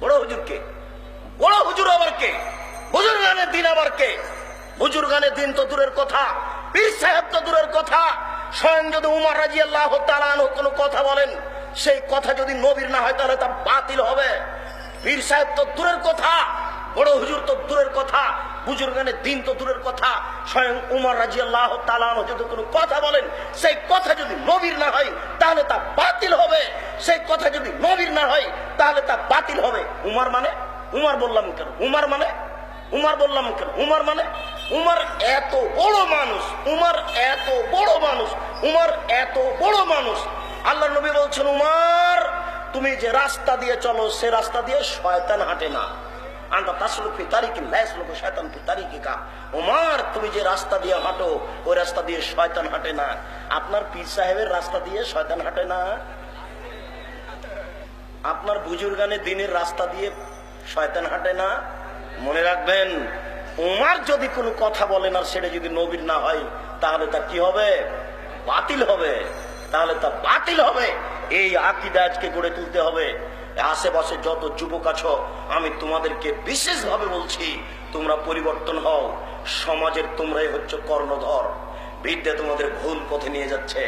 বড় হুজুরকে? বড় হুজুর আবার কে? বুজুর্গানের দিন আবার কে? বুজুর্গানের দিন তো দূরের কথা, পীর সাহেব তো দূরের কথা। স্বয়ং যদি উমর রাদিয়াল্লাহু তাআলা আনহু কোনো কথা বলেন, সেই কথা যদি নবীর না হয় তাহলে তা বাতিল হবে। পীর সাহেব তো দূরের কথা, বড় হুজুর তো দূরের কথা, বুজুর্গানের দিন তো দূরের কথা। স্বয়ং উমর রাদিয়াল্লাহু তাআলা আনহু যদি কোনো কথা বলেন, সেই কথা যদি নবীর না হয় তাহলে তা বাতিল হবে। সেই কথা যদি নবীর না হয় তাহলে তা বাতিল হবে। উমর মানে? উমর বললাম কেন? উমর মানে? উমর বললাম কেন? উমর মানে? উমর এত বড় মানুষ, উমর এত বড় মানুষ, উমর এত বড় মানুষ। আল্লাহ নবী বলছেন, উমর তুমি যে রাস্তা দিয়ে চলো সে রাস্তা দিয়ে শয়তান হাঁটে না। আনতা তাসলুক ফি তারিকিন লা ইয়াসলুকু শায়তান ফি তারিকিকা। উমর তুমি যে রাস্তা দিয়ে হাঁটো ওই রাস্তা দিয়ে শয়তান হাঁটে না। আপনার পীর সাহেবের রাস্তা দিয়ে শয়তান হাঁটে না। আপনার বুজুর্গানের দিনের রাস্তা দিয়ে শয়তান হাঁটে না। মনে রাখবেন, উমর যদি কোনো কথা বলেন আর সেটা যদি নবীর না হয় তাহলে তা কি হবে? বাতিল হবে। তাহলে তা বাতিল হবে। এই আকীদা আজকে গড়ে তুলতে হবে। আশেপাশে যত যুবক আছো আমি তোমাদেরকে বিশেষভাবে বলছি, তোমরা পরিবর্তন হও। সমাজের তোমরাই হচ্ছে কর্ণধর। বিদ্যা তোমাদের ভুল পথে নিয়ে যাচ্ছে।